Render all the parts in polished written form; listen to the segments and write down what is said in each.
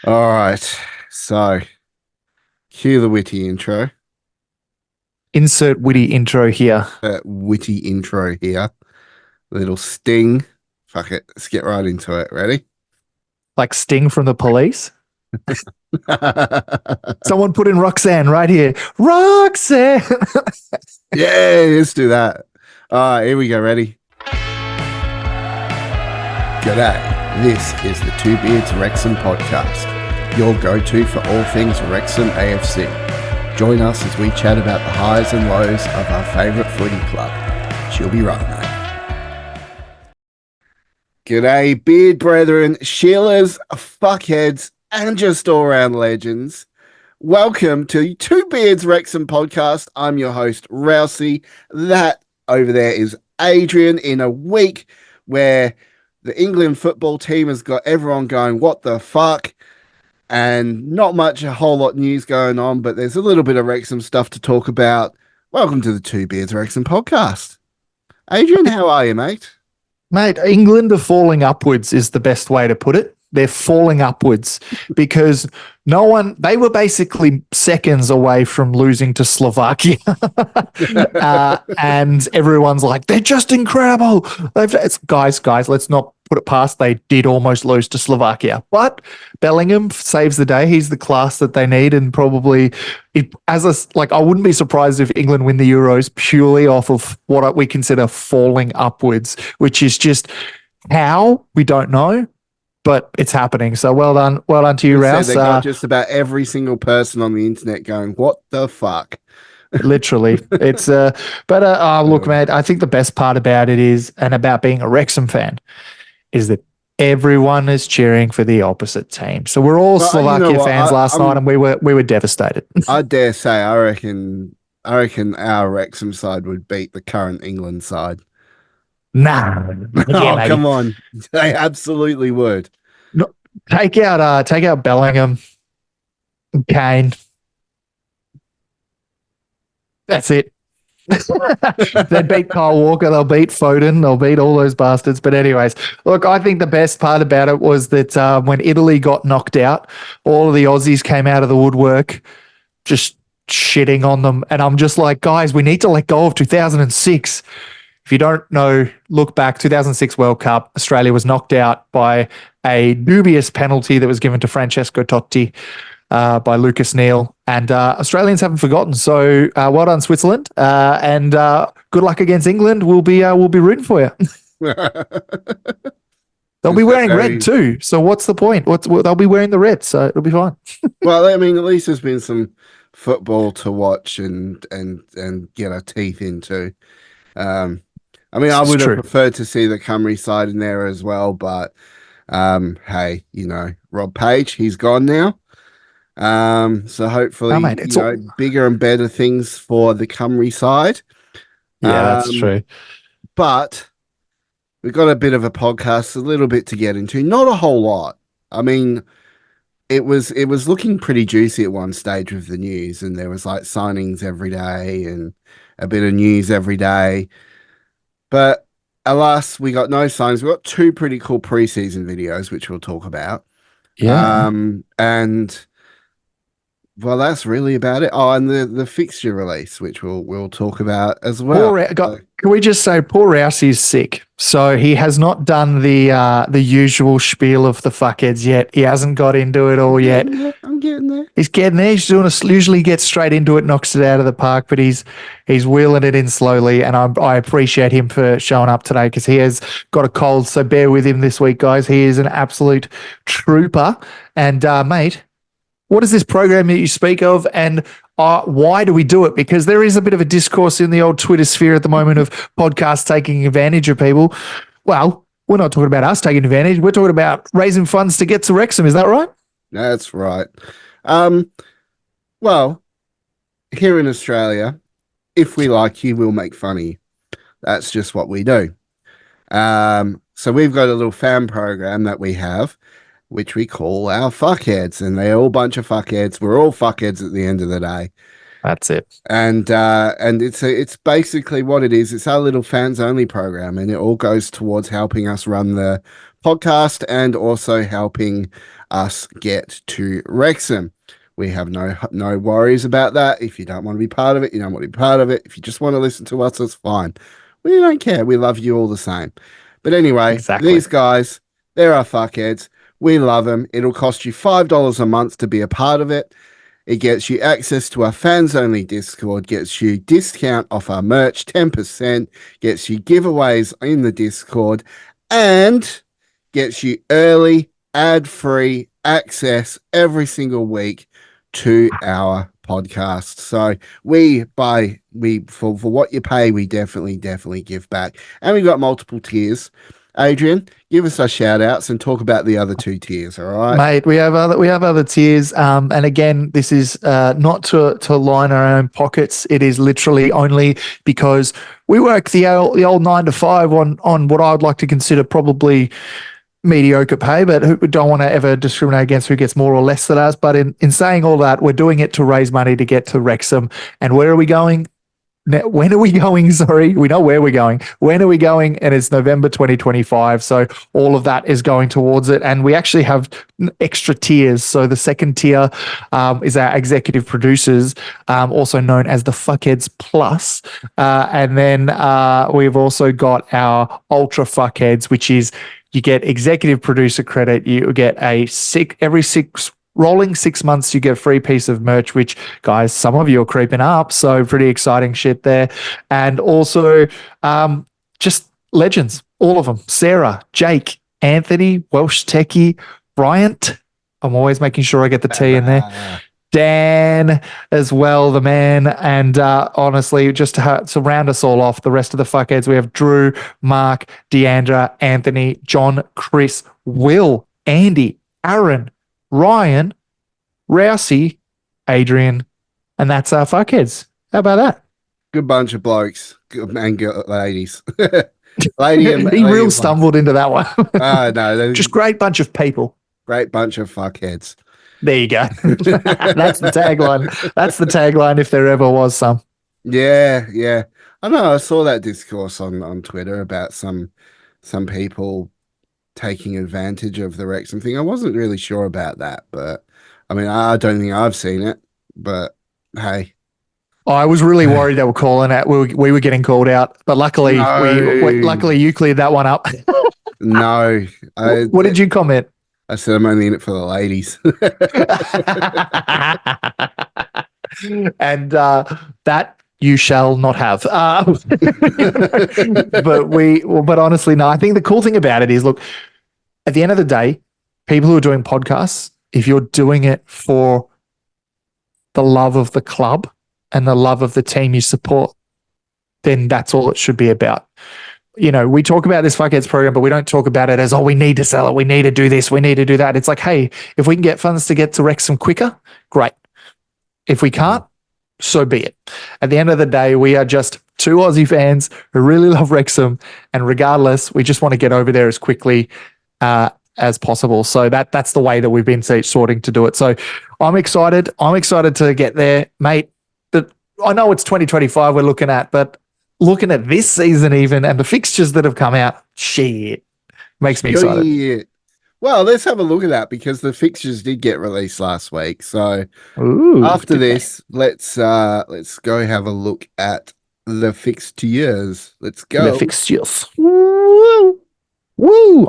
All right. So, cue the witty intro. Insert witty intro here. Witty intro here. Little sting. Fuck it. Let's get right into it. Ready? Like Sting from the Police. Someone put in Roxanne right here. Roxanne. Yeah, let's do that. All right, here we go. Ready? G'day. This is the Two Beards Wrexham Podcast, your go-to for all things Wrexham AFC. Join us as we chat about the highs and lows of our favourite footy club. She'll be right, mate. G'day, beard brethren, Sheilas, fuckheads, and just all-round legends. Welcome to Two Beards Wrexham Podcast. I'm your host, Rousey. That over there is Adrian, in a week where the England football team has got everyone going, what the fuck? And not much, a whole lot of news going on, but there's a little bit of Wrexham stuff to talk about. Welcome to the Two Beards Wrexham Podcast. Adrian, how are you, mate? Mate, England are falling upwards is the best way to put it. They're falling upwards because they were basically seconds away from losing to Slovakia. And everyone's like, they're just incredible. Guys, let's not put it past. They did almost lose to Slovakia, but Bellingham saves the day. He's the class that they need. And probably I wouldn't be surprised if England win the Euros purely off of what we consider falling upwards, which is just how we don't know. But it's happening. So well done to you, Rouse. They got just about every single person on the internet going, what the fuck? Literally. It's look, mate, I think the best part about it is, and about being a Wrexham fan, is that everyone is cheering for the opposite team. So we're all Slovakia fans last night, and we were devastated. I dare say, I reckon our Wrexham side would beat the current England side. Nah. Yeah, come on. They absolutely would. No, take out Bellingham, Kane. That's it. They'd beat Kyle Walker, they'll beat Foden, they'll beat all those bastards. But anyways, look, I think the best part about it was that when Italy got knocked out, all of the Aussies came out of the woodwork just shitting on them. And I'm just like, guys, we need to let go of 2006. If you don't know, look back, 2006 World Cup, Australia was knocked out by a dubious penalty that was given to Francesco Totti by Lucas Neal. And Australians haven't forgotten. So well done, Switzerland. And good luck against England. We'll be rooting for you. They'll be wearing red too. So what's the point? They'll be wearing the red, so it'll be fine. Well, I mean, at least there's been some football to watch and get our teeth into. I mean, I would have preferred to see the Cymru side in there as well, but hey, Rob Page, he's gone now. So hopefully, bigger and better things for the Cymru side. Yeah, that's true. But we've got a bit of a podcast, a little bit to get into, not a whole lot. I mean, it was looking pretty juicy at one stage with the news, and there was like signings every day and a bit of news every day. But alas, we got no signs. We got two pretty cool preseason videos, which we'll talk about. Yeah. And well, that's really about it. Oh, and the fixture release, which we'll talk about as well. Can we just say poor Rousey's sick? So he has not done the usual spiel of the fuckheads yet. He hasn't got into it all yet. I'm getting there. He's getting there. He's usually gets straight into it, knocks it out of the park, but he's wheeling it in slowly. And I appreciate him for showing up today because he has got a cold. So bear with him this week, guys. He is an absolute trooper. And mate, what is this program that you speak of, and why do we do it? Because there is a bit of a discourse in the old Twitter sphere at the moment of podcasts taking advantage of people. Well, we're not talking about us taking advantage. We're talking about raising funds to get to Wrexham. Is that right? That's right. Well, here in Australia, if we like you, we'll make fun of you. That's just what we do. So we've got a little fan program that we have, which we call our fuckheads, and they're all a bunch of fuckheads. We're all fuckheads at the end of the day. That's it. And it's basically what it is. It's our little fans only program, and it all goes towards helping us run the podcast and also helping us get to Wrexham. We have no worries about that. If you don't want to be part of it, you don't want to be part of it. If you just want to listen to us, it's fine. We don't care. We love you all the same. But anyway, Exactly. these guys, they're our fuckheads. We love them. It'll cost you $5 a month to be a part of it. It gets you access to our fans only Discord, gets you discount off our merch, 10%, gets you giveaways in the Discord, and gets you early ad-free access every single week to our podcast. So for what you pay, we definitely give back. And we've got multiple tiers. Adrian, give us our shout outs and talk about the other two tiers, all right? Mate, we have other tiers. And again, this is not to line our own pockets. It is literally only because we work the old 9 to 5 on what I would like to consider probably mediocre pay, but we don't want to ever discriminate against who gets more or less than us. But in saying all that, we're doing it to raise money to get to Wrexham. And where are we going? Now, when are we going? Sorry, we know where we're going. When are we going? And it's November 2025. So all of that is going towards it. And we actually have extra tiers. So the second tier is our executive producers, also known as the Fuckheads Plus. And then we've also got our Ultra Fuckheads, which is you get executive producer credit. You get every rolling 6 months, you get a free piece of merch, which, guys, some of you are creeping up. So pretty exciting shit there. And also just legends, all of them. Sarah, Jake, Anthony, Welsh Techie, Bryant. I'm always making sure I get the T in there. Dan as well, the man. And honestly, just to round us all off, the rest of the fuckheads, we have Drew, Mark, Deandra, Anthony, John, Chris, Will, Andy, Aaron, Ryan, Rousey, Adrian, and that's our fuckheads. How about that? Good bunch of blokes and ladies. He real stumbled into that one. No, just great bunch of people. Great bunch of fuckheads. There you go. That's the tagline. That's the tagline if there ever was some. Yeah. I know. I saw that discourse on Twitter about some people taking advantage of the Wrexham thing. I wasn't really sure about that, but I mean, I don't think I've seen it, but hey. I was really worried they were calling it. We were getting called out, but luckily, luckily you cleared that one up. No. What did you comment? I said I'm only in it for the ladies. And that you shall not have. But honestly, no, I think the cool thing about it is, look, at the end of the day, people who are doing podcasts, if you're doing it for the love of the club and the love of the team you support, then that's all it should be about. You know, we talk about this Fuckheads program, but we don't talk about it as, we need to sell it. We need to do this. We need to do that. It's like, hey, if we can get funds to get to Wrexham quicker, great. If we can't, so be it. At the end of the day, we are just two Aussie fans who really love Wrexham. And regardless, we just want to get over there as quickly as possible. So that's the way that we've been sorting to do it. So I'm excited. I'm excited to get there, mate. I know it's 2025 we're looking at, but looking at this season even and the fixtures that have come out, shit, makes me excited. Yeah. Well, let's have a look at that because the fixtures did get released last week. So after this, let's go have a look at the fixtures. Let's go. The fixtures. Woo! Woo!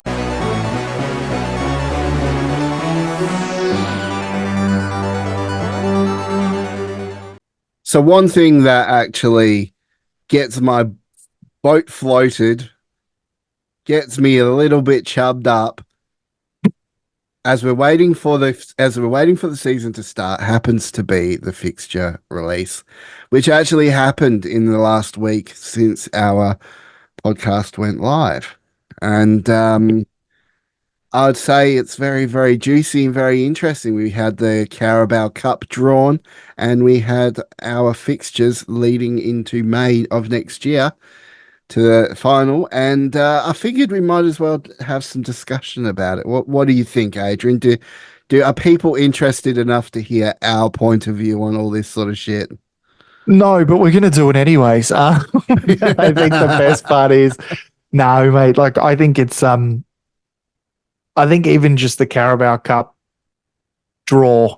So one thing that actually gets my boat floated, gets me a little bit chubbed up as we're waiting for the season to start, happens to be the fixture release, which actually happened in the last week since our podcast went live. And I'd say it's very, very juicy and very interesting. We had the Carabao Cup drawn and we had our fixtures leading into May of next year to the final. And I figured we might as well have some discussion about it. What do you think, Adrian? Are people interested enough to hear our point of view on all this sort of shit? No, but we're going to do it anyways. I think the best part is, no, mate, like I think it's, I think even just the Carabao Cup draw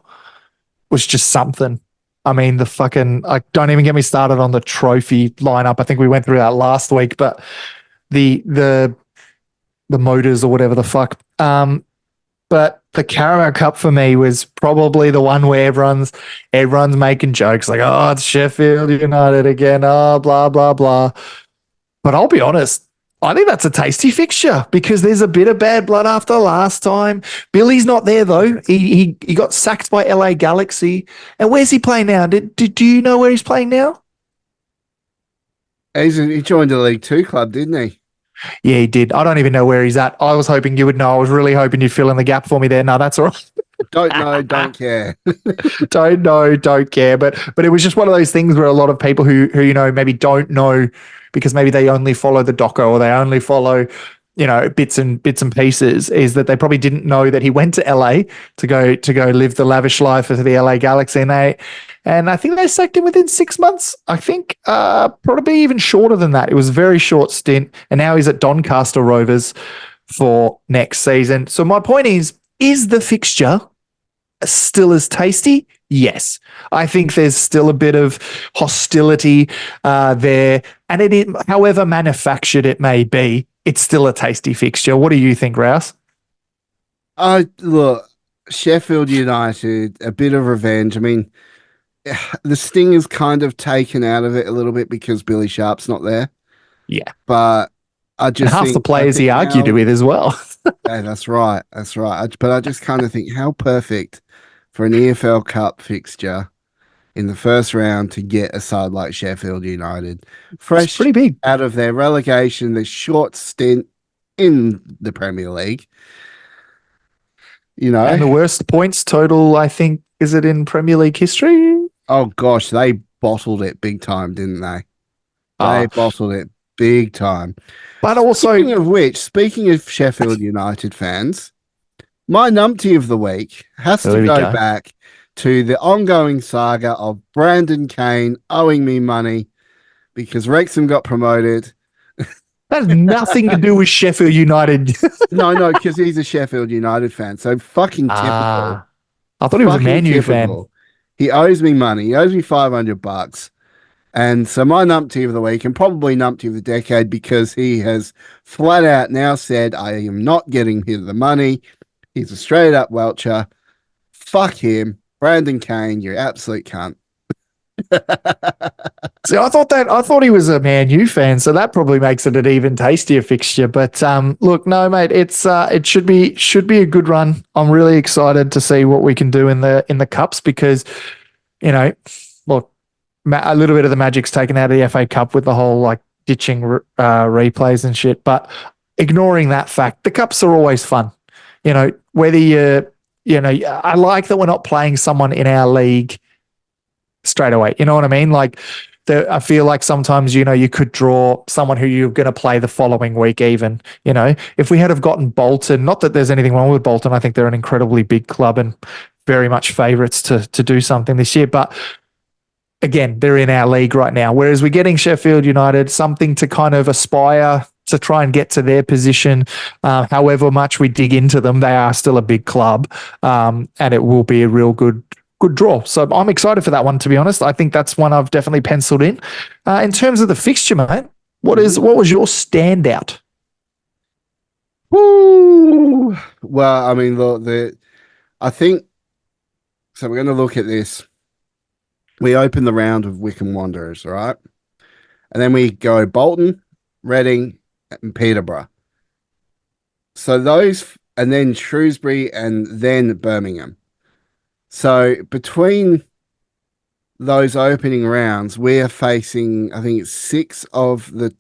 was just something. I mean, the fucking, like, don't even get me started on the trophy lineup. I think we went through that last week, but the motors or whatever the fuck. But the Carabao Cup for me was probably the one where everyone's making jokes like, oh, it's Sheffield United again, oh, blah, blah, blah. But I'll be honest, I think that's a tasty fixture because there's a bit of bad blood after last time. Billy's not there though. He got sacked by LA Galaxy. And where's he playing now? Do you know where he's playing now? He joined the League Two club, didn't he? Yeah, he did. I don't even know where he's at. I was hoping you would know. I was really hoping you'd fill in the gap for me there. No, that's all right. Don't know, don't care. Don't know, don't care. But it was just one of those things where a lot of people who you know maybe don't know because maybe they only follow the doco or they only follow, you know, bits and pieces, is that they probably didn't know that he went to LA to go live the lavish life of the LA Galaxy, and I think they sacked him within 6 months. I think probably even shorter than that. It was a very short stint, and now he's at Doncaster Rovers for next season. So my point is the fixture still as tasty? Yes. I think there's still a bit of hostility there. And it is, however manufactured it may be, it's still a tasty fixture. What do you think, Rouse? Look, Sheffield United, a bit of revenge. I mean, the sting is kind of taken out of it a little bit because Billy Sharp's not there. Yeah. But I just and half think, the players he argued with as well. Yeah, that's right. That's right. But I just kind of think how perfect for an EFL Cup fixture in the first round to get a side like Sheffield United, fresh, it's pretty big, out of their relegation, the short stint in the Premier League. You know, and the worst points total, I think, is it in Premier League history? Oh gosh, they bottled it big time, didn't they? They bottled it big time. But also, speaking of Sheffield United fans, my numpty of the week has to go back to the ongoing saga of Brandon Kane owing me money because Wrexham got promoted. That has nothing to do with Sheffield United. No, because he's a Sheffield United fan. So fucking typical. I thought he was a Man U fan. He owes me money. He owes me $500. And so my numpty of the week, and probably numpty of the decade, because he has flat out now said, I am not getting him the money. He's a straight up welcher. Fuck him. Brandon Kane, you absolute cunt. See, I thought he was a Man U fan, so that probably makes it an even tastier fixture. But look, no, mate, it should be a good run. I'm really excited to see what we can do in the cups because, you know, look, a little bit of the magic's taken out of the FA Cup with the whole like ditching replays and shit. But ignoring that fact, the cups are always fun. You know, whether I like that we're not playing someone in our league straight away. You know what I mean? Like, I feel like sometimes, you know, you could draw someone who you're going to play the following week even, you know. If we had have gotten Bolton, not that there's anything wrong with Bolton, I think they're an incredibly big club and very much favourites to do something this year. But again, they're in our league right now. Whereas we're getting Sheffield United, something to kind of aspire to try and get to their position. However much we dig into them, they are still a big club, and it will be a real good draw. So I'm excited for that one, to be honest. I think that's one I've definitely penciled in. In terms of the fixture, mate, what was your standout? Woo! Well, I mean, look, I think so. We're going to look at this. We open the round of Wycombe Wanderers, right? And then we go Bolton, Reading, and Peterborough. So those, and then Shrewsbury, and then Birmingham. So between those opening rounds, we are facing, I think it's 6 of the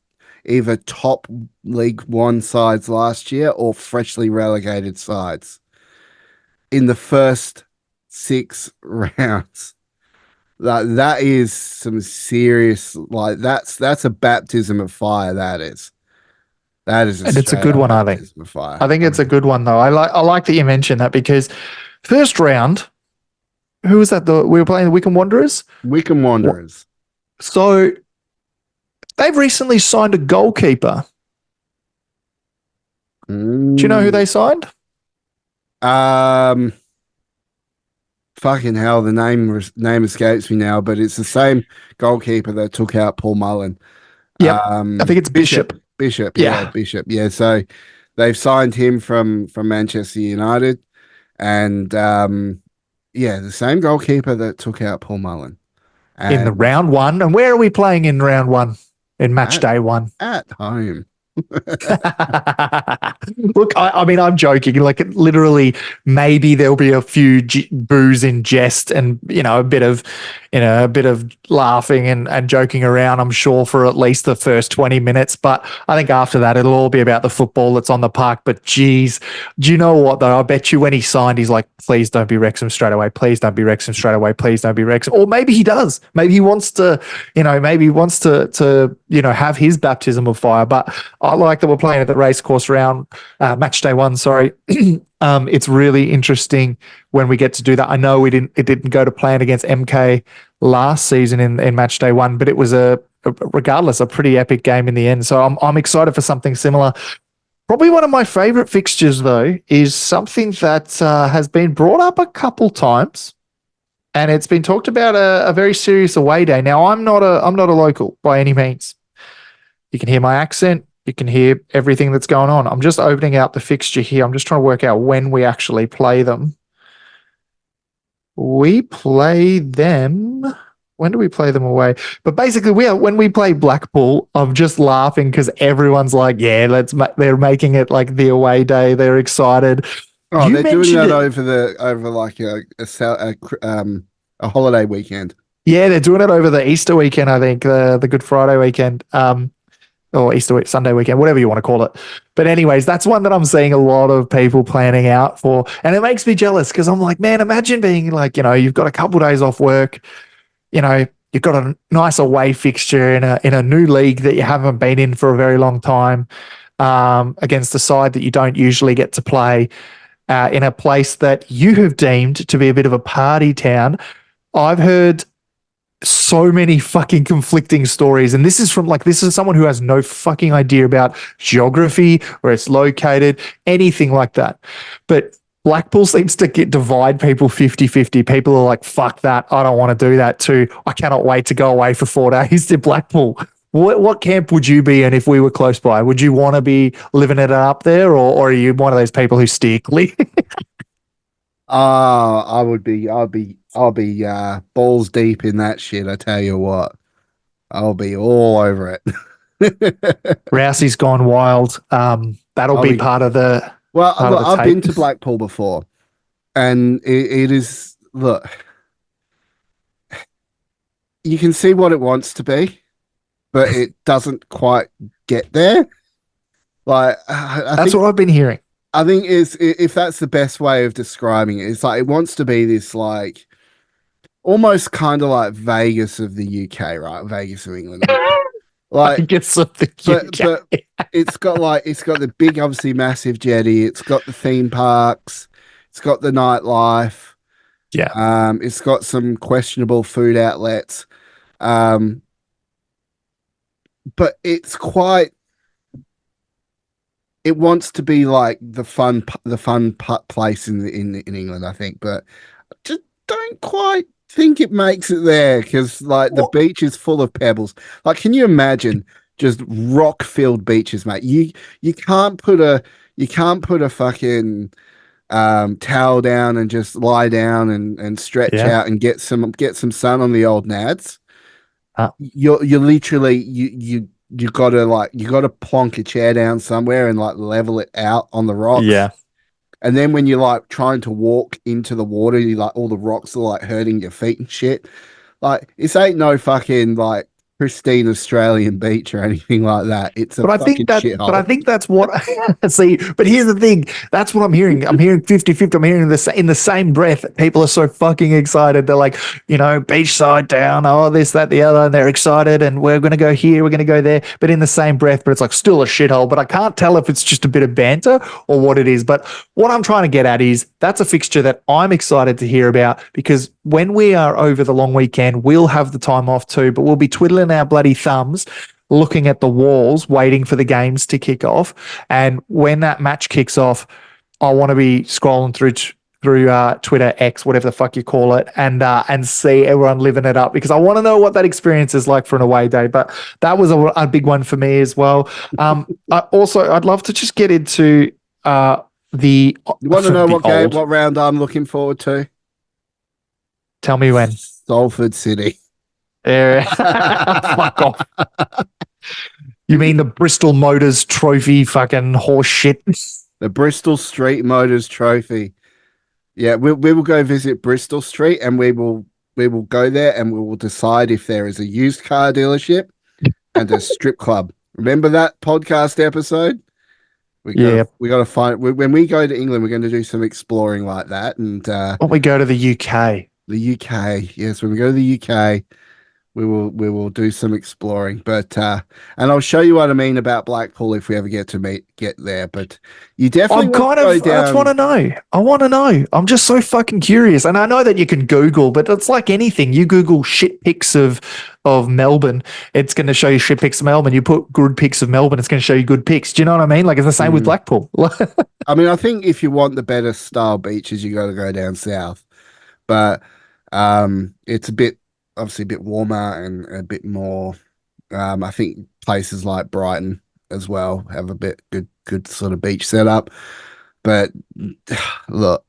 either top League One sides last year or freshly relegated sides in the first 6 rounds. That is some serious, like that's a baptism of fire. That is, and it's a good one. I think. I think it's a good one though. I like that you mentioned that because first round, who was that? We were playing the Wycombe Wanderers. Wycombe Wanderers. So they've recently signed a goalkeeper. Do you know who they signed? Fucking hell, the name escapes me now, but it's the same goalkeeper that took out Paul Mullen. Yep. I think it's Bishop. Bishop, yeah, Yeah. Bishop, yeah. So they've signed him from Manchester United, and yeah, the same goalkeeper that took out Paul Mullen. In the And round one. And where are we playing in round one? In match day one? at home. Look, I mean, I'm joking. Like, literally, maybe there'll be a few boos in jest, and a bit of, a bit of laughing and joking around. I'm sure for at least the first 20 minutes, but I think after that, it'll all be about the football that's on the park. But geez, do you know what though? I bet you when he signed, he's like, "Please don't be Wrexham straight away. Please don't be Wrexham straight away. Please don't be Wrexham." Or maybe he does. Maybe he wants to, maybe he wants to have his baptism of fire. But I like that we're playing at the racecourse round, match day one. Sorry, it's really interesting when we get to do that. I know it didn't go to plan against MK last season in match day one, but it was regardless a pretty epic game in the end. So I'm excited for something similar. Probably one of my favorite fixtures though is something that has been brought up a couple times, and it's been talked about a very serious away day. Now I'm not a local by any means. You can hear my accent. You can hear everything that's going on. I'm just opening out the fixture here. I'm just trying to work out when we actually play them. We play them. When do we play them away? But basically, when we play Blackpool, I'm just laughing because everyone's like, "Yeah, they're making it like the away day. They're excited." Oh, they're doing that over like a holiday weekend. Yeah, they're doing it over the Easter weekend. I think the Good Friday weekend. Or Sunday weekend, whatever you want to call it. But anyways, that's one that I'm seeing a lot of people planning out for. And it makes me jealous because I'm like, man, imagine being like, you've got a couple of days off work, you've got a nice away fixture in a new league that you haven't been in for a very long time, against a side that you don't usually get to play, in a place that you have deemed to be a bit of a party town. I've heard so many fucking conflicting stories, and this is someone who has no fucking idea about geography, where it's located, anything like that. But Blackpool seems to divide people 50-50. People are like, fuck that, I don't want to do that too. I cannot wait to go away for 4 days to Blackpool. What camp would you be in if we were close by? Would you want to be living it up there, or are you one of those people who steer clear? I'll be balls deep in that shit. I tell you what, I'll be all over it. Rousey's gone wild. That'll be part of the. Well, look, I've been to Blackpool before, and it is, look, you can see what it wants to be, but it doesn't quite get there. Like that's what I've been hearing. I think if that's the best way of describing it, it's like it wants to be this like almost kind of like Vegas of the UK, right? Vegas of England. Like, I guess something, but it's got the big, obviously massive jetty. It's got the theme parks. It's got the nightlife. Yeah. It's got some questionable food outlets. But it's quite. It wants to be like the fun place in England, I think, but I just don't quite think it makes it there because like the beach is full of pebbles. Like, can you imagine just rock filled beaches, mate? You can't put a fucking towel down and just lie down and stretch out and get some sun on the old nads. You're literally you gotta plonk a chair down somewhere and like level it out on the rocks. Yeah. And then when you're like trying to walk into the water, you like all the rocks are like hurting your feet and shit. Like, this ain't no fucking like pristine Australian beach or anything like that. It's a fucking But I shithole. think that's what see. But here's the thing: that's what I'm hearing. I'm hearing 50-50. I'm hearing this in the same breath. People are so fucking excited. They're like, beachside town. Oh, this, that, the other. And they're excited, and we're going to go here. We're going to go there. But in the same breath, but it's like still a shithole. But I can't tell if it's just a bit of banter or what it is. But what I'm trying to get at is that's a fixture that I'm excited to hear about, because when we are over the long weekend, we'll have the time off too. But we'll be twiddling our bloody thumbs, looking at the walls, waiting for the games to kick off. And when that match kicks off, I want to be scrolling through Twitter, X, whatever the fuck you call it, and see everyone living it up, because I want to know what that experience is like for an away day. But that was a big one for me as well. I'd love to just get into the. You want to know what round I'm looking forward to? Tell me when. Salford City. Fuck off. You mean the Bristol Motors Trophy fucking horse shit? The Bristol Street Motors Trophy. Yeah, we will go visit Bristol Street, and we will go there, and we will decide if there is a used car dealership and a strip club. Remember that podcast episode? We got to find, when we go to England, we're going to do some exploring like that. And when we go to the UK. The UK, yes, when we go to the UK, we will do some exploring. But and I'll show you what I mean about Blackpool if we ever get there. But you definitely I want to know. I want to know. I'm just so fucking curious. And I know that you can Google, but it's like anything. You Google shit pics of Melbourne, it's going to show you shit pics of Melbourne. You put good pics of Melbourne, it's going to show you good pics. Do you know what I mean? Like, it's the same with Blackpool. I mean, I think if you want the better style beaches, you got to go down south. But it's obviously a bit warmer and a bit more. I think places like Brighton as well have a bit good sort of beach setup. But look,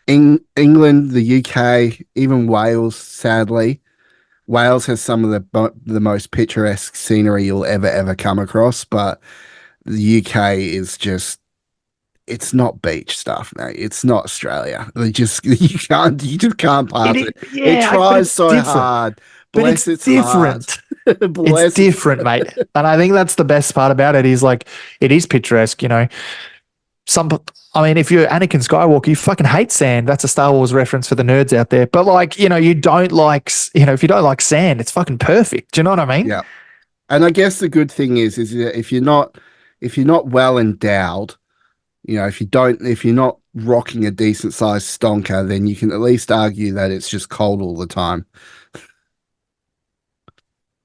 England, the UK, even Wales, sadly, Wales has some of the most picturesque scenery you'll ever come across. But the UK is just, it's not beach stuff, mate. It's not Australia. You just can't pass it. Yeah, it tries so hard. Bless its different. Heart. It's different, mate. And I think that's the best part about it, is like, it is picturesque, if you're Anakin Skywalker, you fucking hate sand. That's a Star Wars reference for the nerds out there. But like, you don't like, if you don't like sand, it's fucking perfect. Do you know what I mean? Yeah. And I guess the good thing is that if you're not well endowed, if you're not rocking a decent sized stonker, then you can at least argue that it's just cold all the time.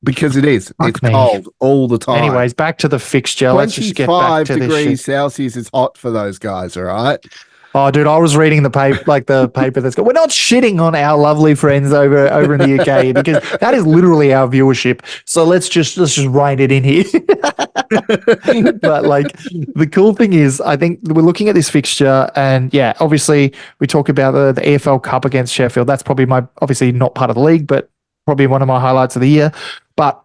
Because it is. It's cold all the time. Anyways, back to the fixture. Let's just get back to 25 degrees Celsius is hot for those guys, all right? Oh, dude, I was reading the paper, that's got. We're not shitting on our lovely friends over in the UK, because that is literally our viewership. So let's just rein it in here. But like, the cool thing is, I think we're looking at this fixture, and yeah, obviously we talk about the AFL Cup against Sheffield. That's probably obviously not part of the league, but probably one of my highlights of the year. But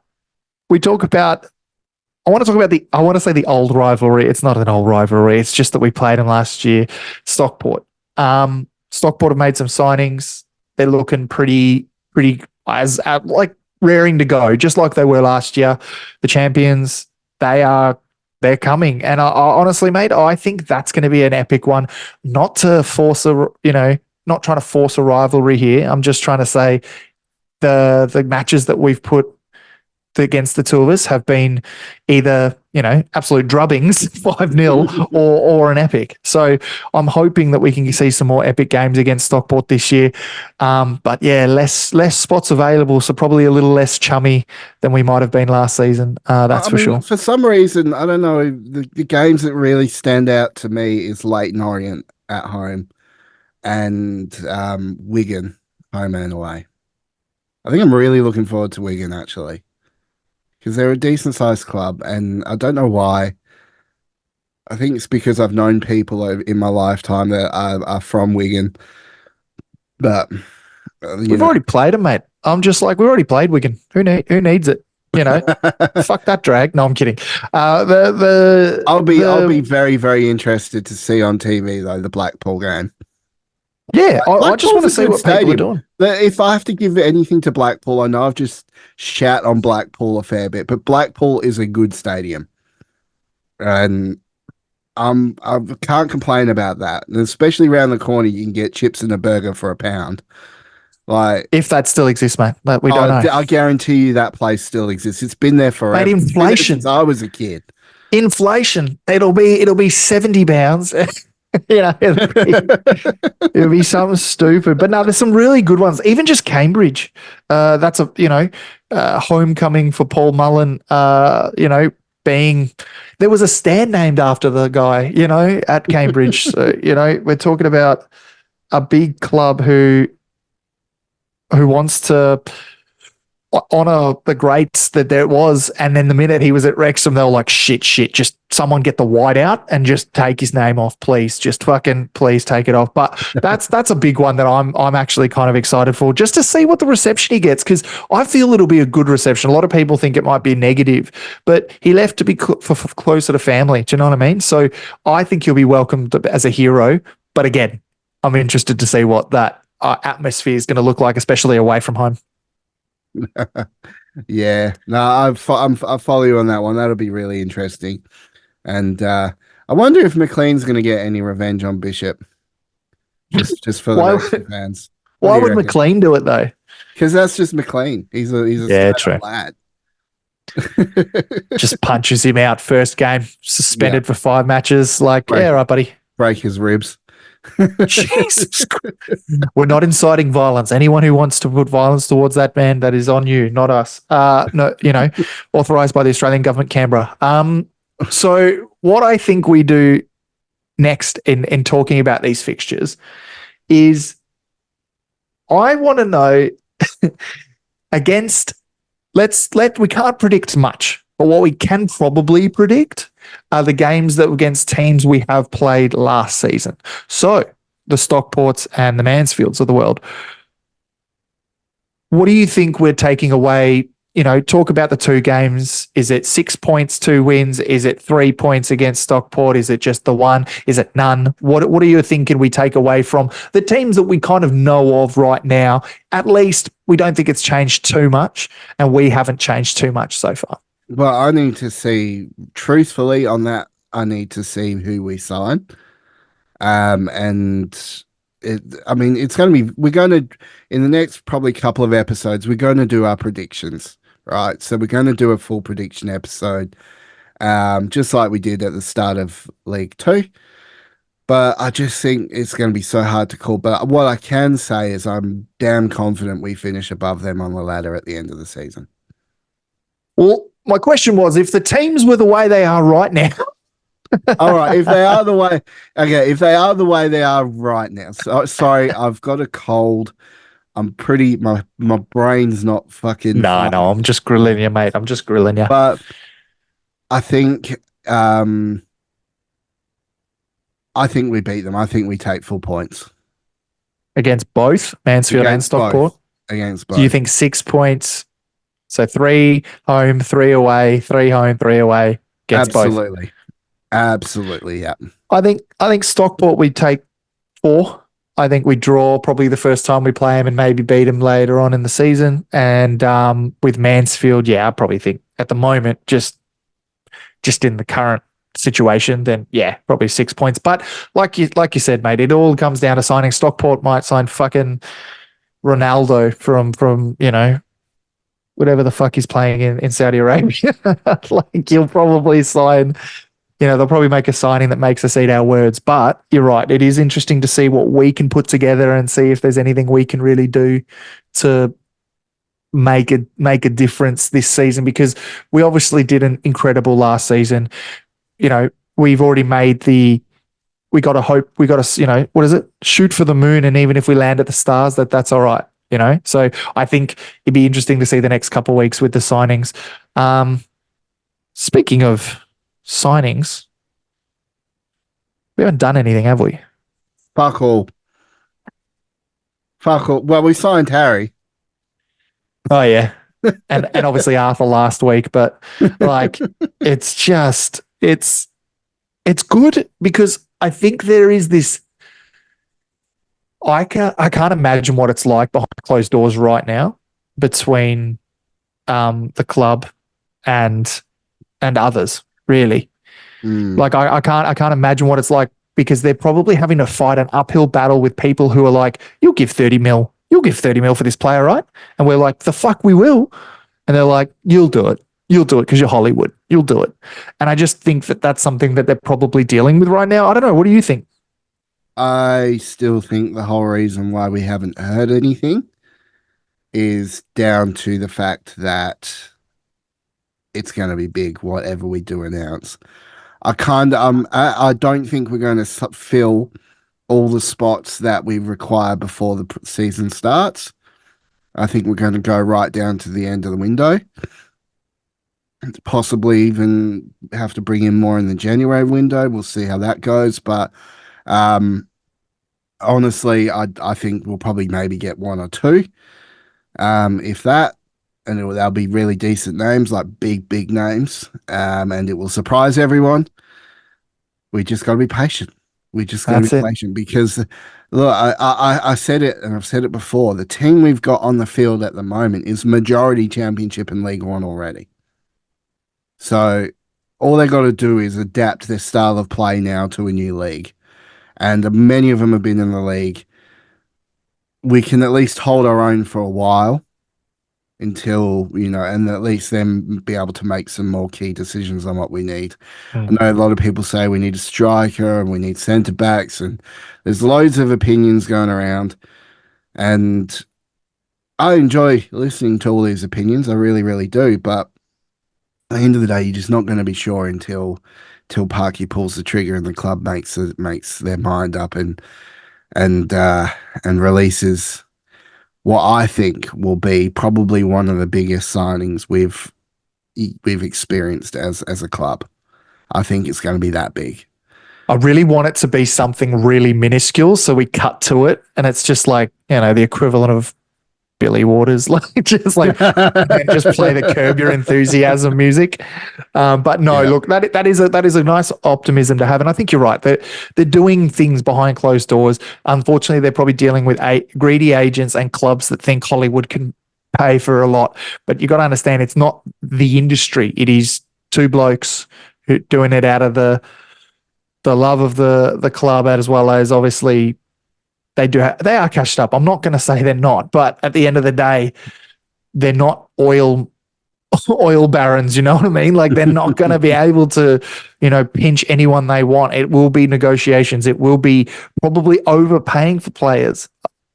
we talk about. I want to say the old rivalry. It's not an old rivalry. It's just that we played them last year. Stockport. Stockport have made some signings. They're looking pretty as like raring to go, just like they were last year. The champions, they're coming. And I honestly, mate, I think that's going to be an epic one. Not to force not trying to force a rivalry here. I'm just trying to say the matches that we've put against the two of us have been either, absolute drubbings, 5-0, or an epic. So I'm hoping that we can see some more epic games against Stockport this year. But yeah, less spots available, so probably a little less chummy than we might have been last season. That's for sure. For some reason, I don't know, the games that really stand out to me is Leyton Orient at home and Wigan, home and away. I think I'm really looking forward to Wigan, actually, because they're a decent-sized club, and I don't know why. I think it's because I've known people in my lifetime that are from Wigan. But we've already played them, mate. I'm just like, we already played Wigan. Who needs it? Fuck that drag. No, I'm kidding. I'll be very, very interested to see on TV though the Blackpool game. Yeah, I just want Blackpool's to a see good what people are stadium. doing. If I have to give anything to Blackpool, I know I've just shat on Blackpool a fair bit, but Blackpool is a good stadium, and I can't complain about that. And especially around the corner, you can get chips and a burger for £1. Like, If that still exists, mate, but we don't know. I guarantee you that place still exists. It's been there Mate, forever. It's been there inflation. since I was a kid. Inflation. It'll be £70. It'll be something stupid. But no, there's some really good ones. Even just Cambridge. That's homecoming for Paul Mullen. Being there was a stand named after the guy. At Cambridge. So we're talking about a big club who wants to honor the greats that there was. And then the minute he was at Wrexham, they were like, shit, just someone get the white out and just take his name off, please. Just fucking please take it off. But that's a big one that I'm actually kind of excited for, just to see what the reception he gets, because I feel it'll be a good reception. A lot of people think it might be negative, but he left to be closer to family. Do you know what I mean? So I think he'll be welcomed as a hero. But again, I'm interested to see what that atmosphere is going to look like, especially away from home. Yeah, no, I follow you on that one. That'll be really interesting. And I wonder if McLean's going to get any revenge on Bishop, just for the Wrexham fans. Why would McLean do it though? Because that's just McLean. He's a true lad. Just punches him out first game, suspended for 5 matches. Like, yeah, right, buddy. Break his ribs. Jesus Christ. We're not inciting violence. Anyone who wants to put violence towards that man, that is on you, not us. No, authorized by the Australian government, Canberra. So what I think we do next in talking about these fixtures is I want to know we can't predict much, but what we can probably predict are the games that against teams we have played last season. So the Stockports and the Mansfields of the world. What do you think we're taking away? Talk about the 2 games. Is it 6 points, 2 wins? Is it 3 points against Stockport? Is it just the 1? Is it none? What are you thinking we take away from the teams that we kind of know of right now? At least we don't think it's changed too much, and we haven't changed too much so far. Well, I need to see, truthfully, on that, I need to see who we sign. It's going to be, we're going to, in the next probably couple of episodes, we're going to do our predictions, right? So we're going to do a full prediction episode, just like we did at the start of League 2. But I just think it's going to be so hard to call. But what I can say is I'm damn confident we finish above them on the ladder at the end of the season. Well, my question was, if the teams were the way they are right now. All right, if they are the way they are right now. So, sorry, I've got a cold. I'm my brain's not fucking. No, I'm just grilling you, mate. I'm just grilling you. But I think we beat them. I think we take full points. Against both Mansfield and Stockport? Against both. Do you think 6 points? So 3 home, 3 away, 3 home, 3 away against both. Absolutely, yeah. I think Stockport we take 4. I think we draw probably the first time we play them and maybe beat them later on in the season. And with Mansfield, I probably think at the moment, just in the current situation, then probably 6 points. But like you said, mate, it all comes down to signing. Stockport might sign fucking Ronaldo from whatever the fuck he's playing in Saudi Arabia. Like, you'll probably sign, they'll probably make a signing that makes us eat our words. But you're right. It is interesting to see what we can put together and see if there's anything we can really do to make a difference this season, because we obviously did an incredible last season. We've already made we got to hope, we got to, what is it? Shoot for the moon. And even if we land at the stars, that's all right. So I think it'd be interesting to see the next couple of weeks with the signings. Speaking of signings, we haven't done anything, have we? Fuck all. Well, we signed Harry. Oh yeah. And obviously Arthur last week, but like, it's good because I think there is this, I can't imagine what it's like behind closed doors right now between the club and others, really. Like I can't imagine what it's like, because they're probably having to fight an uphill battle with people who are like, you'll give 30 mil for this player, right? And we're like, the fuck we will. And they're like, you'll do it because you're Hollywood. You'll do it. And I just think that that's something that they're probably dealing with right now. I don't know. What do you think? I still think the whole reason why we haven't heard anything is down to the fact that it's going to be big, whatever we do announce. I don't think we're going to fill all the spots that we require before the season starts. I think we're going to go right down to the end of the window. Possibly even have to bring in more in the January window. We'll see how that goes. But honestly, I think we'll probably maybe get one or two, if that. And they'll be really decent names, like big names. And it will surprise everyone. We just got to be patient. We just got to That's be it. patient because, look, I said it and I've said it before. The team we've got on the field at the moment is majority Championship and League One already. So all they got to do is adapt their style of play now to a new league. And many of them have been in the league. We can at least hold our own for a while until, and at least then be able to make some more key decisions on what we need. I know a lot of people say we need a striker and we need centre backs, and there's loads of opinions going around. And I enjoy listening to all these opinions. I really, really do. But at the end of the day, you're just not going to be sure until Parky pulls the trigger and the club makes their mind up and releases what I think will be probably one of the biggest signings we've experienced as a club. I think it's going to be that big. I really want it to be something really minuscule, so we cut to it, and it's just like, the equivalent of Billy Waters, and just play the Curb Your Enthusiasm music. But no, Yeah. look, that is a nice optimism to have, and I think you're right. They're doing things behind closed doors. Unfortunately, they're probably dealing with greedy agents and clubs that think Hollywood can pay for a lot. But you got to understand, it's not the industry; it is two blokes who doing it out of the love of the club, as well as obviously they are cashed up. I'm not going to say they're not, but at the end of the day, they're not oil barons. You know what I mean? Like, they're not going to be able to, pinch anyone they want. It will be negotiations. It will be probably overpaying for players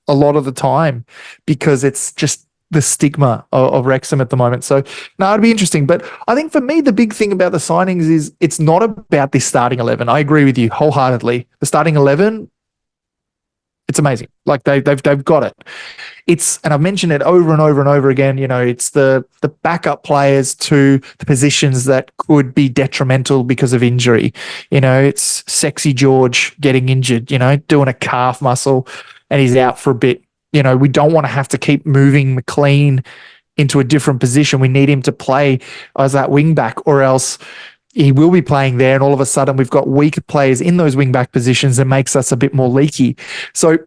a lot of the time, because it's just the stigma of Wrexham at the moment. So no, it'd be interesting. But I think for me, the big thing about the signings is it's not about this starting 11. I agree with you wholeheartedly. The starting 11, it's amazing. Like they've got it. And I've mentioned it over and over and over again. It's the backup players to the positions that could be detrimental because of injury. It's Sexy George getting injured, doing a calf muscle, and he's out for a bit. We don't want to have to keep moving McLean into a different position. We need him to play as that wing back, or else he will be playing there, and all of a sudden we've got weak players in those wing back positions that makes us a bit more leaky. So,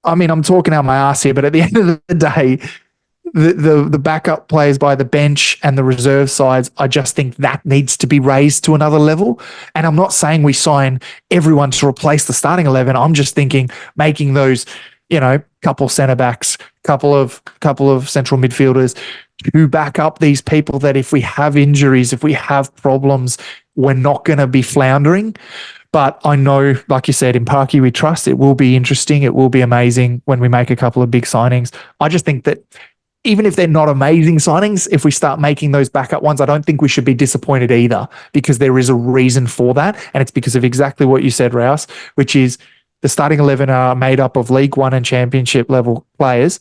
I mean, I'm talking out my ass here, but at the end of the day, the backup players by the bench and the reserve sides, I just think that needs to be raised to another level. And I'm not saying we sign everyone to replace the starting 11. I'm just thinking making those, couple centre backs, couple of central midfielders to back up these people that if we have injuries, if we have problems, we're not going to be floundering. But I know, like you said, in Parky we trust. It will be interesting. It will be amazing when we make a couple of big signings. I just think that even if they're not amazing signings, if we start making those backup ones, I don't think we should be disappointed either, because there is a reason for that. And it's because of exactly what you said, Rouse, which is the starting 11 are made up of League One and Championship level players.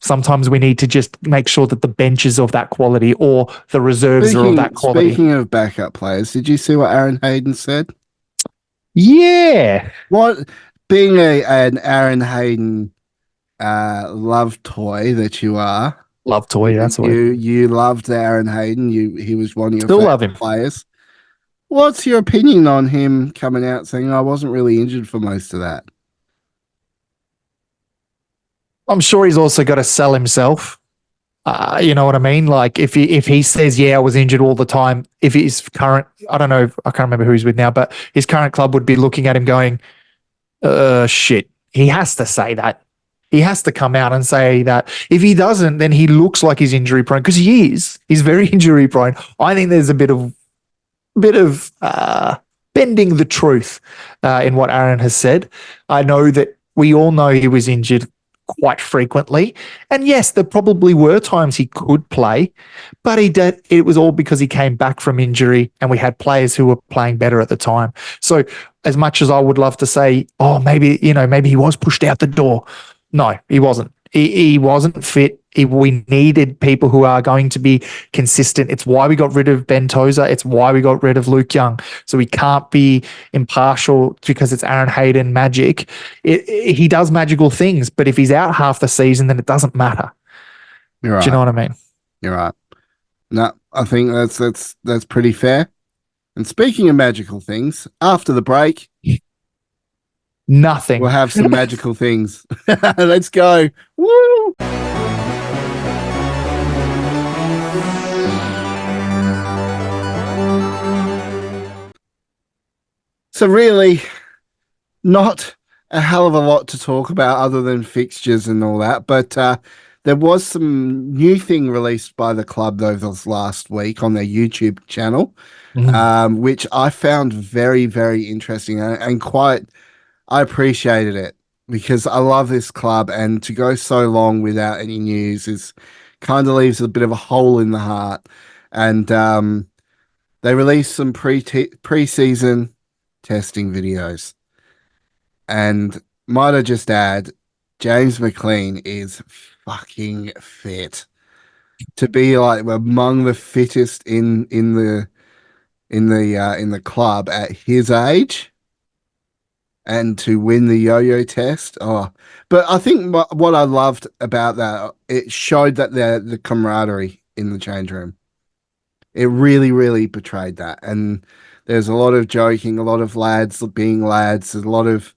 Sometimes we need to just make sure that the bench is of that quality, or the reserves are of that quality. Speaking of backup players, did you see what Aaron Hayden said? Yeah. What, being an Aaron Hayden love toy that you are. Love toy, that's what you loved Aaron Hayden. He was one of your still love him. players. What's your opinion on him coming out saying I wasn't really injured for most of that? I'm sure he's also got to sell himself. You know what I mean? Like if he says, yeah, I was injured all the time, if his current, I don't know, I can't remember who he's with now, but his current club would be looking at him going, shit. He has to say that. He has to come out and say that. If he doesn't, then he looks like he's injury prone because he is. He's very injury prone. I think there's a bit of bending the truth in what Aaron has said. I know that we all know he was injured quite frequently. And yes, there probably were times he could play, but it was all because he came back from injury and we had players who were playing better at the time. So as much as I would love to say, oh, maybe he was pushed out the door. No, he wasn't. He wasn't fit. We needed people who are going to be consistent. It's why we got rid of Ben Tozer. It's why we got rid of Luke Young. So we can't be impartial because it's Aaron Hayden magic. He does magical things, but if he's out half the season, then it doesn't matter. You're right. Do you know what I mean? You're right. No, I think that's pretty fair. And speaking of magical things, after the break, nothing. We'll have some magical things. Let's go. Woo! So really, not a hell of a lot to talk about other than fixtures and all that. But there was some new thing released by the club over this last week on their YouTube channel, which I found very, very interesting and quite. I appreciated it because I love this club, and to go so long without any news is kind of leaves a bit of a hole in the heart. And they released some pre-season testing videos, and might I just add, James McLean is fucking fit to be like among the fittest in the club at his age. And to win the yo-yo test. Oh, but I think what I loved about that, it showed that the camaraderie in the change room. It really, really portrayed that. And there's a lot of joking, a lot of lads being lads, a lot of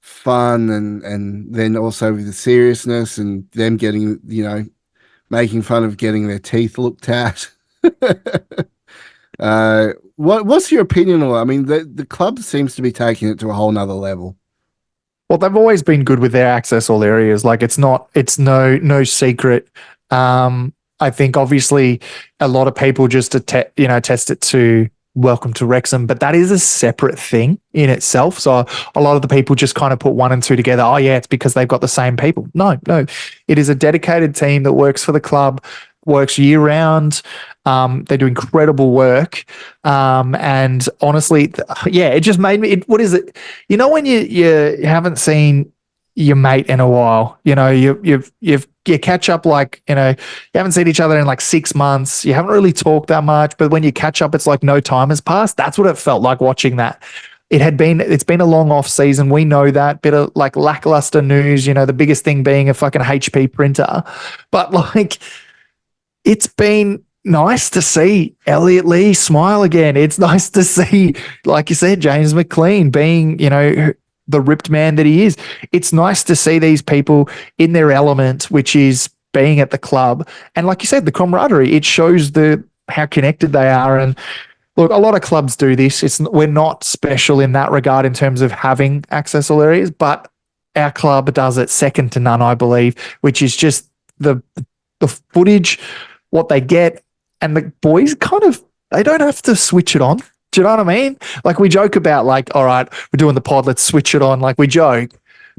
fun, and then also with the seriousness and them getting, making fun of getting their teeth looked at. What's your opinion on it? I mean, the club seems to be taking it to a whole nother level. Well, they've always been good with their access all areas. Like it's no secret. I think obviously a lot of people just test it to welcome to Wrexham, but that is a separate thing in itself. So a lot of the people just kind of put one and two together. Oh yeah, it's because they've got the same people. No, it is a dedicated team that works for the club, works year round. They do incredible work. And honestly, it just made me, what is it? You know, when you haven't seen your mate in a while, you catch up, like, you haven't seen each other in like 6 months. You haven't really talked that much, but when you catch up, it's like no time has passed. That's what it felt like watching that. It's been a long off season. We know that. Bit of like lackluster news, the biggest thing being a fucking HP printer. But like, it's been nice to see Elliot Lee smile again. It's nice to see, like you said, James McLean being, the ripped man that he is. It's nice to see these people in their element, which is being at the club. And like you said, the camaraderie, it shows how connected they are. And look, a lot of clubs do this. We're not special in that regard in terms of having accessible areas, but our club does it second to none, I believe, which is just the footage, what they get, and the boys they don't have to switch it on. Do you know what I mean? Like we joke about like, all right, we're doing the pod, let's switch it on. Like we joke,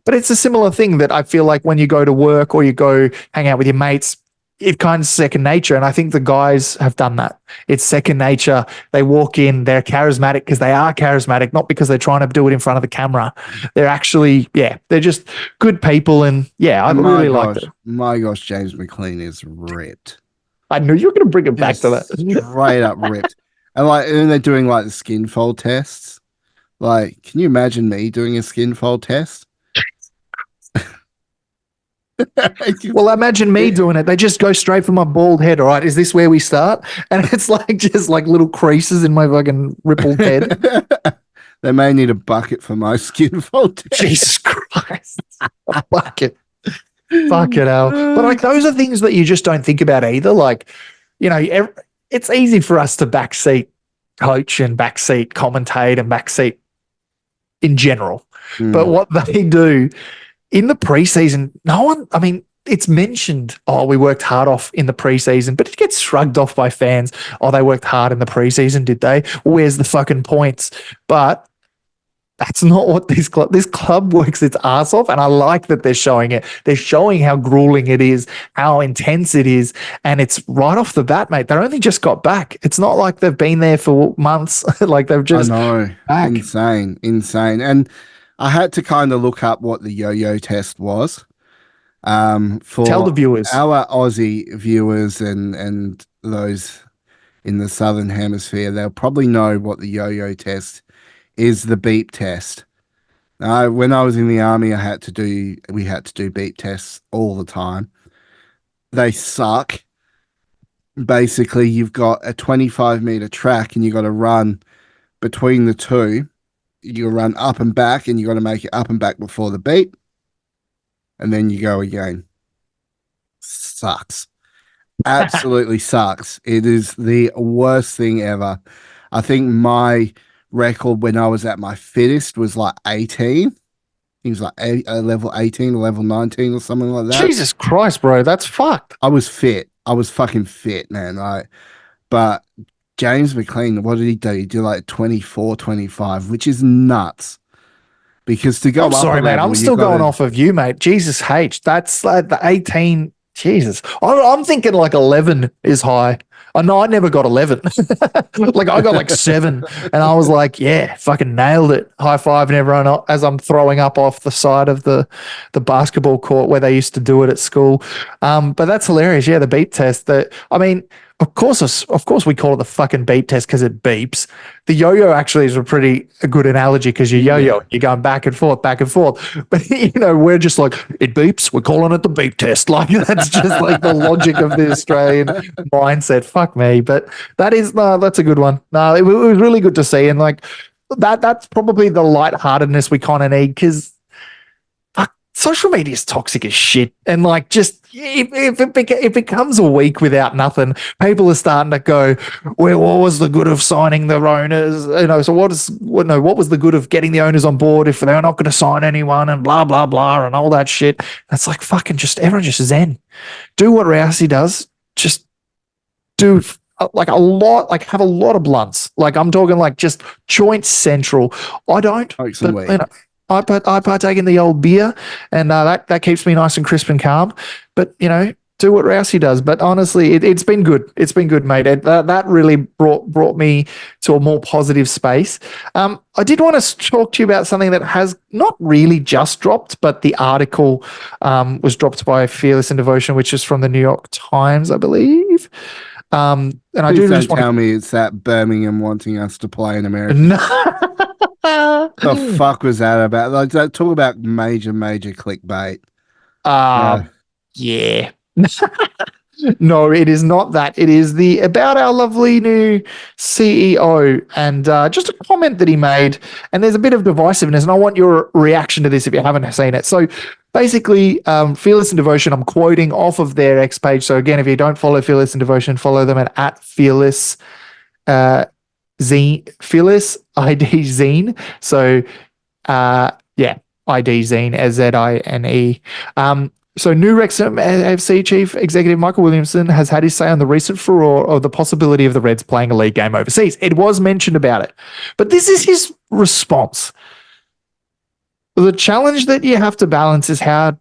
but it's a similar thing that I feel like when you go to work or you go hang out with your mates, it kind of second nature. And I think the guys have done that. It's second nature. They walk in, they're charismatic because they are charismatic, not because they're trying to do it in front of the camera. They're actually, they're just good people. And I really liked it. My gosh, James McLean is ripped. I knew you were going to bring it back to that. Straight up ripped. And they're doing like the skin fold tests. Like, can you imagine me doing a skin fold test? Well, imagine me doing it. They just go straight for my bald head. All right, is this where we start? And it's like just like little creases in my fucking rippled head. They may need a bucket for my skin fold test. Jesus Christ. Fuck it. Fuck it hell. But like those are things that you just don't think about either. Like, it's easy for us to backseat coach and backseat commentate and backseat in general. But what they do in the preseason, it's mentioned, we worked hard off in the preseason, but it gets shrugged off by fans. Oh, they worked hard in the preseason, did they? Where's the fucking points? But that's not what this club works its ass off. And I like that they're showing it. They're showing how grueling it is, how intense it is. And it's right off the bat, mate. They only just got back. It's not like they've been there for months. Like they've just back. Insane. And I had to kind of look up what the yo-yo test was. For Tell the viewers, our Aussie viewers and those in the Southern Hemisphere, they'll probably know what the yo-yo test is. The beep test. When I was in the army, we had to do beep tests all the time. They suck. Basically, you've got a 25-meter track and you got to run between the two. You run up and back, and you got to make it up and back before the beep. And then you go again. Sucks. Absolutely sucks. It is the worst thing ever. I think my record when I was at my fittest was like 18. He was like a level 18 or level 19 or something like that. Jesus Christ, bro. That's fucked. I was fit. I was fucking fit, man. But James McLean, what did he do? He did like 24, 25, which is nuts. Because to go I'm up sorry, a mate. level, I'm still going off of you, mate. Jesus H. That's like the 18. Jesus. I'm thinking like 11 is high. I know I never got 11. Like I got like 7. And I was like, yeah, fucking nailed it. High five and everyone as I'm throwing up off the side of the basketball court where they used to do it at school. But that's hilarious. Yeah, the beep test. Of course, we call it the fucking beep test because it beeps. The yo-yo actually is a good analogy because you're going back and forth. But, we're just like, it beeps. We're calling it the beep test. Like, that's just like the logic of the Australian mindset. Fuck me. But that's a good one. No, it was really good to see. And like, that's probably the lightheartedness we kind of need because social media is toxic as shit. And like, just if it becomes a week without nothing, people are starting to go, well, what was the good of signing the owners? So what was the good of getting the owners on board if they're not going to sign anyone and blah, blah, blah, and all that shit. That's like fucking everyone just zen. Do what Rousey does. Just do like a lot, like have a lot of blunts. Like I'm talking like just joint central. I don't. I partake in the old beer, and that keeps me nice and crisp and calm. But do what Rousey does. But honestly, it's been good. It's been good, mate. That really brought me to a more positive space. I did want to talk to you about something that has not really just dropped, but the article was dropped by Fearless in Devotion, which is from the New York Times, I believe. And I do just tell me it's that Birmingham wanting us to play in America. No. The fuck was that about? Like, talk about major clickbait. Yeah. No, it is not that. It is about our lovely new CEO and just a comment that he made. And there's a bit of divisiveness, and I want your reaction to this if you haven't seen it. So basically, Fearless in Devotion, I'm quoting off of their X page. So again, if you don't follow Fearless in Devotion, follow them at Fearless Fearless ID Zine. So ID Zine, ZINE. So new Wrexham FC chief executive Michael Williamson has had his say on the recent furore of the possibility of the Reds playing a league game overseas. It was mentioned about it, but this is his response. The challenge that you have to balance is how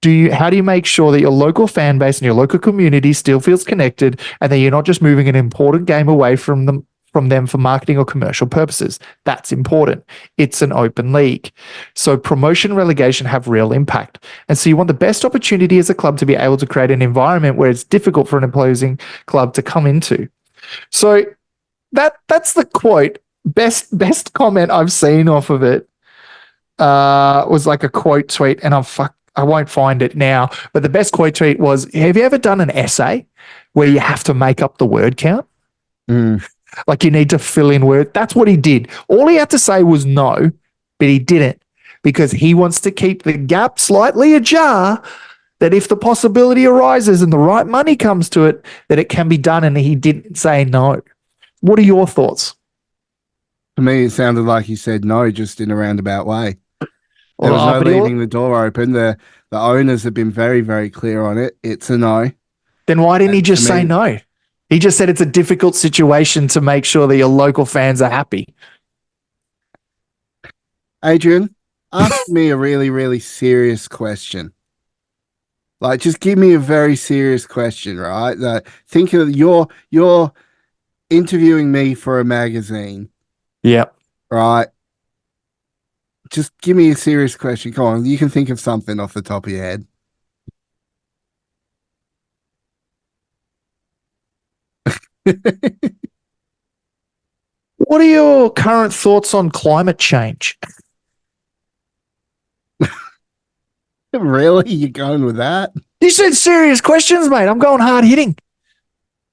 do you make sure that your local fan base and your local community still feels connected, and that you're not just moving an important game away from them for marketing or commercial purposes. That's important. It's an open league. So promotion and relegation have real impact. And so you want the best opportunity as a club to be able to create an environment where it's difficult for an opposing club to come into. So that's the quote. Best comment I've seen off of it was like a quote tweet, and I won't find it now, but the best quote tweet was, have you ever done an essay where you have to make up the word count? Like you need to fill in words. That's what he did. All he had to say was no, but he didn't. because he wants to keep the gap slightly ajar, that if the possibility arises and the right money comes to it, that it can be done, and he didn't say no. What are your thoughts? To me, it sounded like he said no, just in a roundabout way. There Well, was no but leaving the door open. The owners have been very, very clear on it. It's a no. then why didn't he And just to say me, no? He just said it's a difficult situation to make sure that your local fans are happy. Adrian, ask me a really, really serious question. Like, just give me a very serious question, right? Think of you're interviewing me for a magazine, Yeah. right? Just give me a serious question. Come on, you can think of something off the top of your head. What are your current thoughts on climate change? Really? You going with that? You said serious questions, mate. I'm going hard hitting.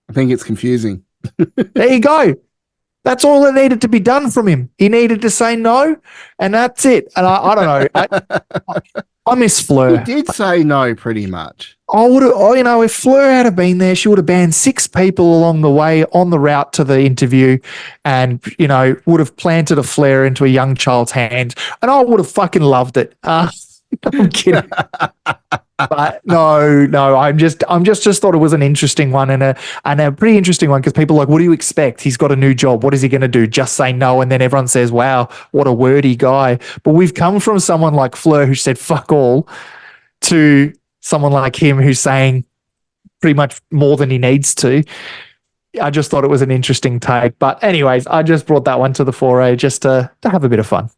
I think it's confusing. There you go. That's all that needed to be done from him. He needed to say no, and that's it. And I don't know. I miss He Fleur. did say no, pretty much. I would have, if Fleur had been there, she would have banned 6 people along the way on the route to the interview, and would have planted a flare into a young child's hand, and I would have fucking loved it. I'm kidding. But no, I'm just thought it was an interesting one, and a pretty interesting one, because people are like, what do you expect? He's got a new job. What is he going to do? Just say no, and then everyone says, wow, what a wordy guy. But we've come from someone like Fleur who said fuck all, to someone like him who's saying pretty much more than he needs to. I just thought it was an interesting take. But anyways, I just brought that one to the foray just to have a bit of fun.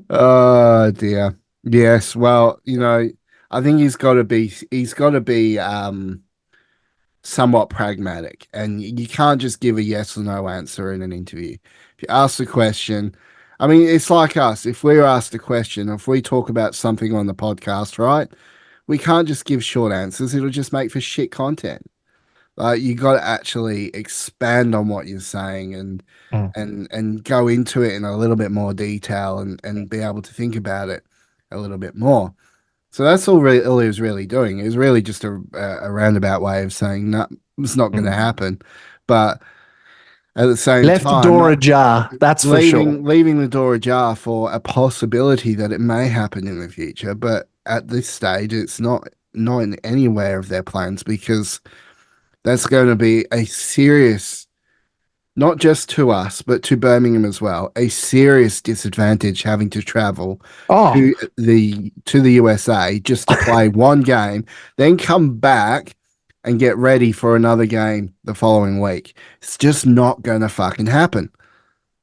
Oh dear. Yes. Well, I think he's got to be somewhat pragmatic, and you can't just give a yes or no answer in an interview. If you ask the question, I mean, it's like us. If we're asked a question, if we talk about something on the podcast, right, we can't just give short answers. It'll just make for shit content. Like, you got to actually expand on what you're saying, and go into it in a little bit more detail, and be able to think about it a little bit more. So that's all he was really doing. It was really just a roundabout way of saying no, it's not going to happen. But at the same Left time, the door ajar. That's for sure. Leaving the door ajar for a possibility that it may happen in the future. But at this stage, it's not in anywhere of their plans, because that's going to be a serious, not just to us, but to Birmingham as well, a serious disadvantage having to travel to the USA just to play one game, then come back and get ready for another game the following week. It's just not going to fucking happen.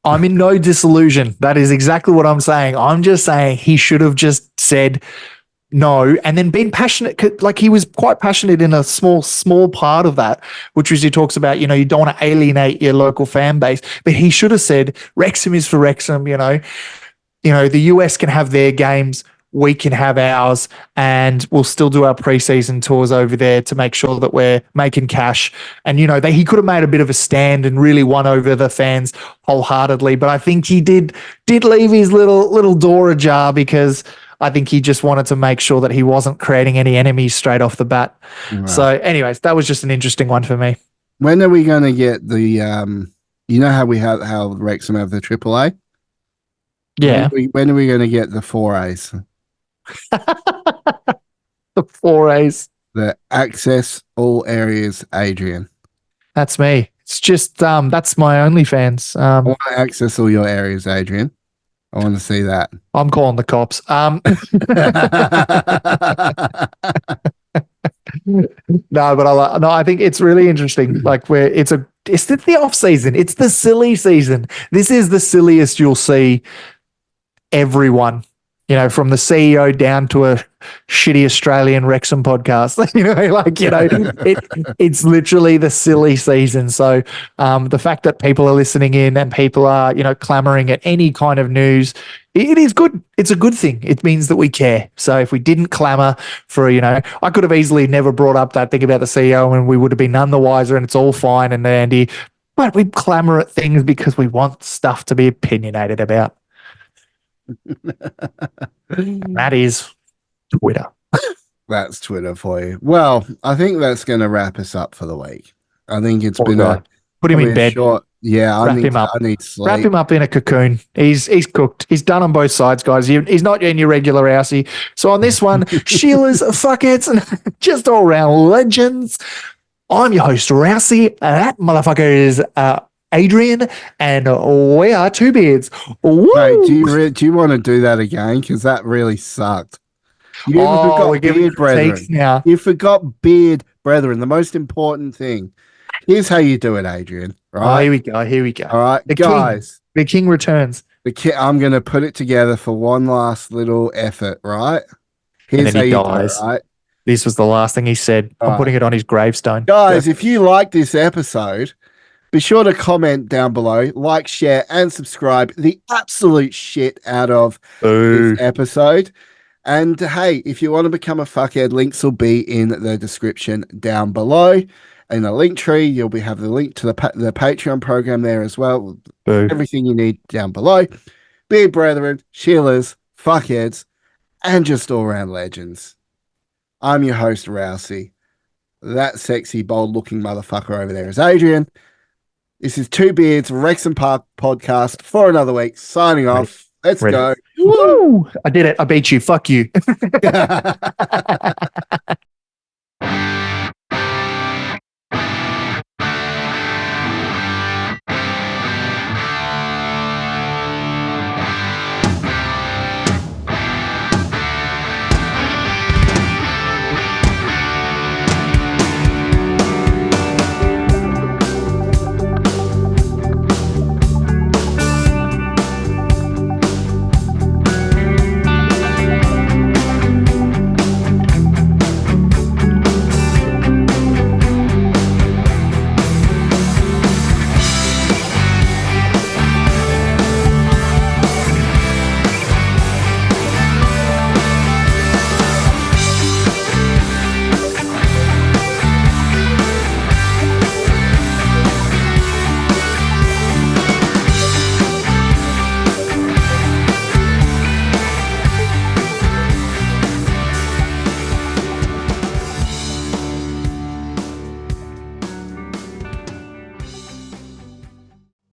I'm in no disillusion. That is exactly what I'm saying. I'm just saying he should have just said no, and then been passionate. Like, he was quite passionate in a small part of that, which was, he talks about, you don't want to alienate your local fan base, but he should have said Wrexham is for Wrexham. The US can have their games, we can have ours, and we'll still do our preseason tours over there to make sure that we're making cash. And he could have made a bit of a stand and really won over the fans wholeheartedly. But I think he did leave his little door ajar, because I think he just wanted to make sure that he wasn't creating any enemies straight off the bat. Right. So anyways, that was just an interesting one for me. When are we going to get the, how Wrexham have the AAA? Yeah. When are we going to get the 4As? The 4As. The access all areas, Adrian. That's me. It's just, that's my OnlyFans. I want to access all your areas, Adrian. I want to see that. I'm calling the cops. No, but I think it's really interesting. Like, it's the off season. It's the silly season. This is the silliest you'll see everyone, from the CEO down to a shitty Australian Wrexham podcast. It's literally the silly season. So the fact that people are listening in and people are, clamoring at any kind of news, it is good. It's a good thing. It means that we care. So if we didn't clamor for, I could have easily never brought up that thing about the CEO, and we would have been none the wiser, and it's all fine and dandy. but we clamor at things because we want stuff to be opinionated about. And that is Twitter. That's Twitter for you. Well, I think that's going to wrap us up for the week. I think it's Poor been guy. Put him probably in a bed. short. Yeah, Wrap him up. I need sleep. Wrap him up in a cocoon. He's cooked. He's done on both sides, guys. He's not in your regular Rousey. So on this one, Sheila's fuckheads and just all round legends. I'm your host, Rousey. That motherfucker is Adrian, and we are Two Beards. Woo! Mate, do you want to do that again? Because that really sucked. You we're forgot giving Beard Brethren. now. You forgot Beard Brethren, the most important thing. Here's how you do it, Adrian. Right? Oh, here we go. All right, The guys. The king returns. I'm going to put it together for one last little effort, right? And Here's then how he you dies. do it, right? This was the last thing he said. All I'm right. putting it on his gravestone. Guys, if you like this episode, be sure to comment down below, like, share, and subscribe the absolute shit out of this episode. And hey, if you want to become a fuckhead, links will be in the description down below. In the link tree, you'll have the link to the Patreon program there as well. Boo. Everything you need down below. Beard Brethren, Sheilas, fuckheads, and just all-round legends. I'm your host, Rousey. That sexy, bold-looking motherfucker over there is Adrian. This is Two Beards Wrexham Podcast for another week. Signing off. Let's go. Woo! I did it. I beat you. Fuck you.